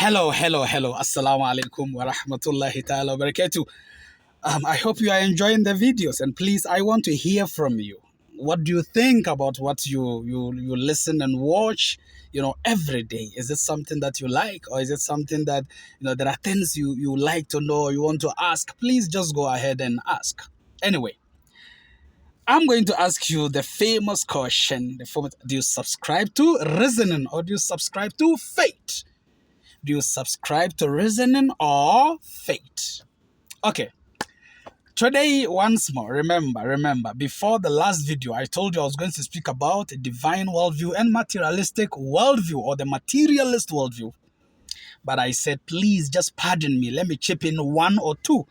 Hello. Assalamu alaikum wa rahmatullahi ta'ala wa barakatuh. I hope you are enjoying the videos, and please, I want to hear from you. What do you think about what you listen and watch, every day? Is it something that you like, or is it something that, there are things you like to know, or you want to ask? Please just go ahead and ask. Anyway, I'm going to ask you the famous question. Do you subscribe to reasoning, or do you subscribe to faith? Do you subscribe to reasoning or faith? Okay. Today, once more, remember, before the last video, I told you I was going to speak about divine worldview and materialistic worldview, or the materialist worldview. But I said, please just pardon me. Let me chip in one or two.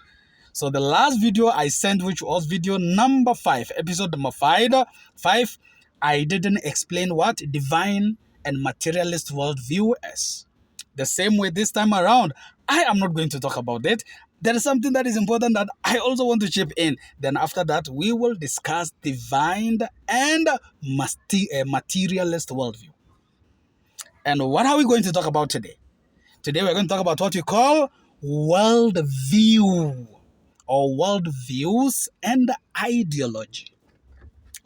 So the last video I sent, which was video number 5, episode number 5, I didn't explain what divine and materialist worldview is. The same way this time around, I am not going to talk about it. There is something that is important that I also want to chip in. Then after that, we will discuss divine and materialist worldview. And what are we going to talk about today? Today we're going to talk about what we call worldview, or worldviews and ideology.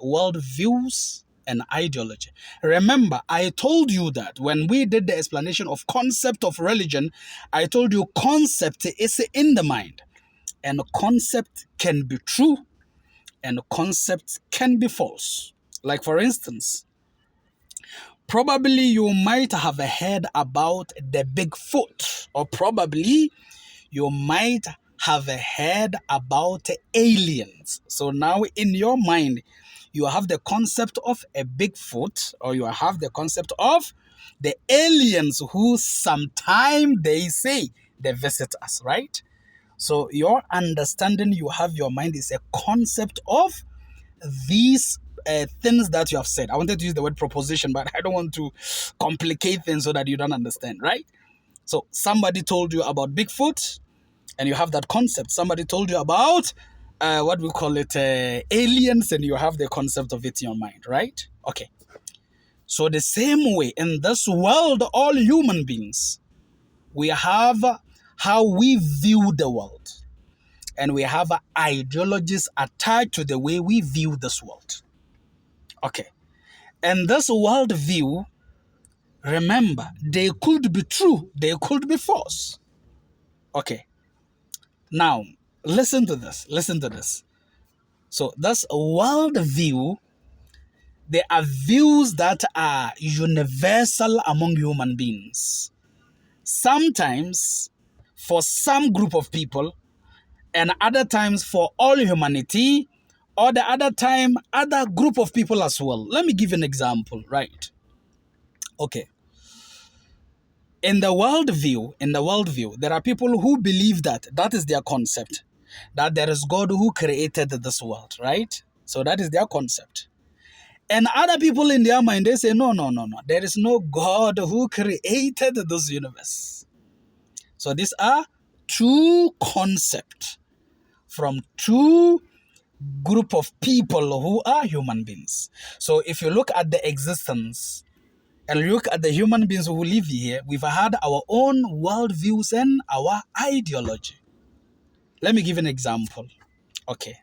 Worldviews and ideology. Remember, I told you that when we did the explanation of concept of religion, I told you concept is in the mind, and concept can be true and concept can be false. Like, for instance, probably you might have heard about the Bigfoot, or probably you might have heard about aliens. So now in your mind, you have the concept of a Bigfoot, or you have the concept of the aliens who sometime they say they visit us, right? So your understanding you have your mind is a concept of these things that you have said. I wanted to use the word proposition, but I don't want to complicate things so that you don't understand, right? So somebody told you about Bigfoot, and you have that concept. Somebody told you about what we call it, aliens, and you have the concept of it in your mind, right? Okay. So the same way, in this world, all human beings, we have how we view the world. And we have ideologies attached to the way we view this world. Okay. And this world view, remember, they could be true, they could be false. Okay. Now, listen to this. So that's a world view. There are views that are universal among human beings. Sometimes for some group of people, and other times for all humanity, or the other time, other group of people as well. Let me give an example, right? Okay. In the worldview, there are people who believe that is their concept, that there is God who created this world, right? So that is their concept. And other people in their mind, they say, no. There is no God who created this universe. So these are two concepts from two group of people who are human beings. So if you look at the existence and look at the human beings who live here, we've had our own worldviews and our ideology. Let me give an example. Okay.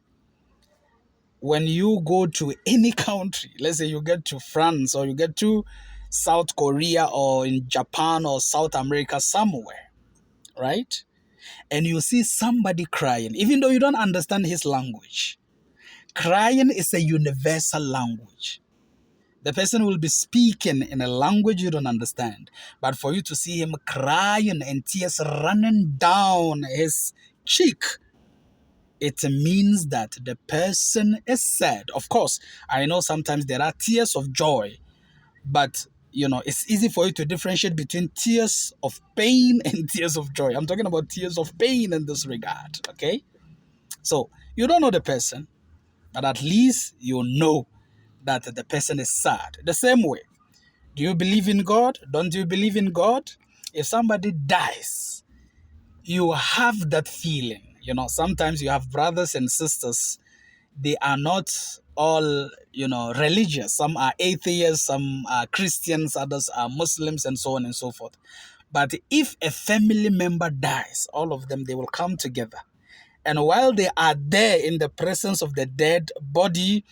When you go to any country, let's say you get to France, or you get to South Korea, or in Japan, or South America somewhere, right? And you see somebody crying, even though you don't understand his language. Crying is a universal language. The person will be speaking in a language you don't understand. But for you to see him crying and tears running down his cheek, it means that the person is sad. Of course, I know sometimes there are tears of joy, but it's easy for you to differentiate between tears of pain and tears of joy. I'm talking about tears of pain in this regard, okay? So you don't know the person, but at least you know that the person is sad. The same way, do you believe in God? Don't you believe in God? If somebody dies, you have that feeling. Sometimes you have brothers and sisters, they are not all, religious. Some are atheists, some are Christians, others are Muslims, and so on and so forth. But if a family member dies, all of them, they will come together. And while they are there in the presence of the dead body,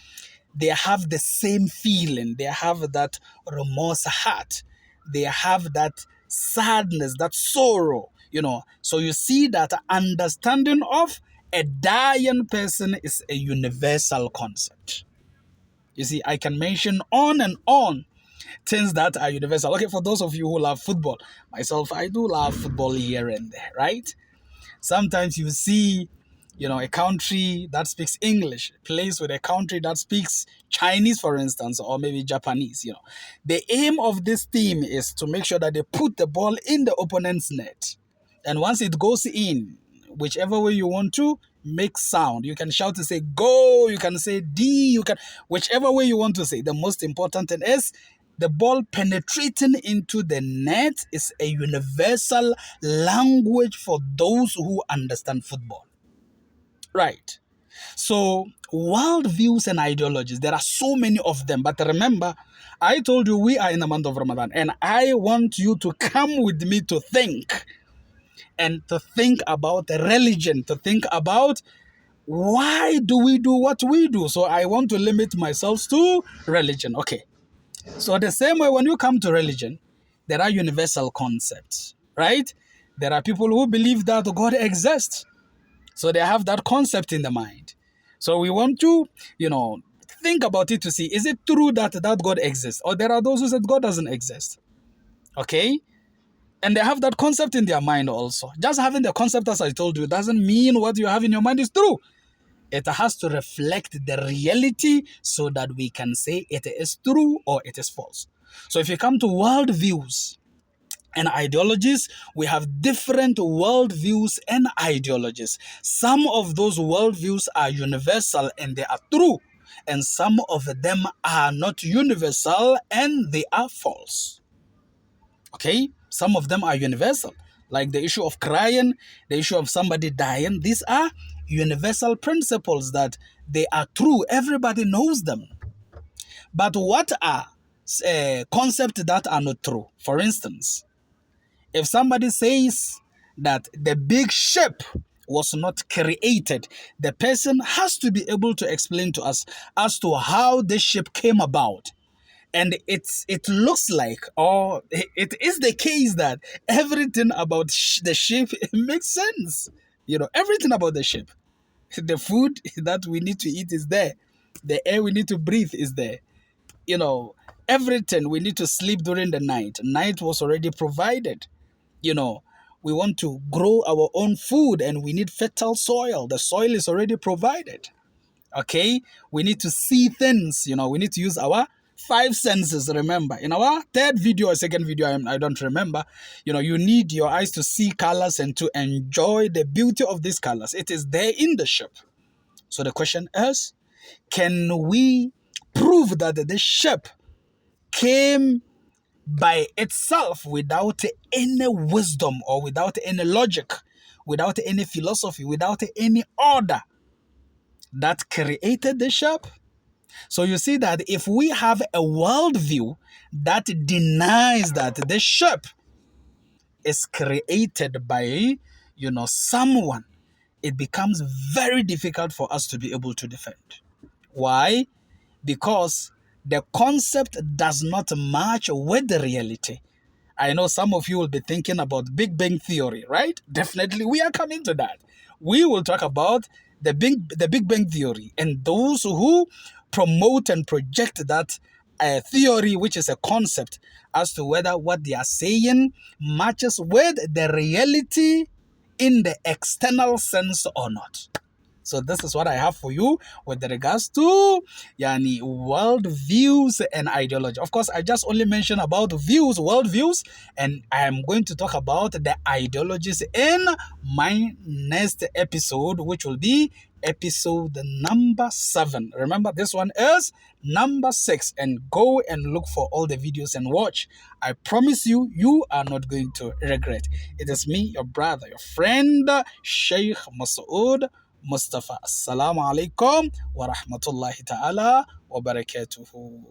they have the same feeling. They have that remorse heart. They have that sadness, that sorrow, So you see that understanding of a dying person is a universal concept. You see, I can mention on and on things that are universal. Okay, for those of you who love football, myself, I do love football here and there, right? Sometimes you see, a country that speaks English plays with a country that speaks Chinese, for instance, or maybe Japanese. The aim of this team is to make sure that they put the ball in the opponent's net. And once it goes in, whichever way you want to, make sound. You can shout to say go, you can say D, whichever way you want to say. The most important thing is the ball penetrating into the net is a universal language for those who understand football. Right. So, worldviews and ideologies, there are so many of them. But remember, I told you we are in the month of Ramadan, and I want you to come with me to think. And to think about religion, to think about why do we do what we do. So I want to limit myself to religion. Okay. So the same way when you come to religion, there are universal concepts, right? There are people who believe that God exists. So they have that concept in the mind. So we want to, think about it to see, is it true that God exists? Or there are those who said God doesn't exist. Okay? And they have that concept in their mind also. Just having the concept, as I told you, doesn't mean what you have in your mind is true. It has to reflect the reality so that we can say it is true or it is false. So if you come to worldviews and ideologies, we have different worldviews and ideologies. Some of those worldviews are universal and they are true. And some of them are not universal and they are false. Okay? Some of them are universal, like the issue of crying, the issue of somebody dying. These are universal principles that they are true. Everybody knows them. But what are concepts that are not true? For instance, if somebody says that the big ship was not created, the person has to be able to explain to us as to how the ship came about. And it looks like, or it is the case that everything about the ship makes sense. Everything about the ship. The food that we need to eat is there. The air we need to breathe is there. Everything we need to sleep during the night. Night was already provided. We want to grow our own food and we need fertile soil. The soil is already provided. Okay? We need to see things. We need to use our 5 senses, remember. In our third video or second video, I don't remember, you need your eyes to see colors and to enjoy the beauty of these colors. It is there in the ship. So the question is, can we prove that the ship came by itself without any wisdom or without any logic, without any philosophy, without any order that created the ship? So you see that if we have a worldview that denies that the ship is created by, someone, it becomes very difficult for us to be able to defend. Why? Because the concept does not match with the reality. I know some of you will be thinking about Big Bang Theory, right? Definitely, we are coming to that. We will talk about the Big Bang Theory and those who promote and project that theory, which is a concept, as to whether what they are saying matches with the reality in the external sense or not. So this is what I have for you with regards to world views and ideology. Of course, I just only mentioned about world views, and I am going to talk about the ideologies in my next episode, which will be episode number 7. Remember, this one is number 6, and go and look for all the videos and watch. I promise you, you are not going to regret. It is me, your brother, your friend, Sheikh Masood Mustafa. Assalamu alaikum wa rahmatullahi ta'ala wa barakatuhu.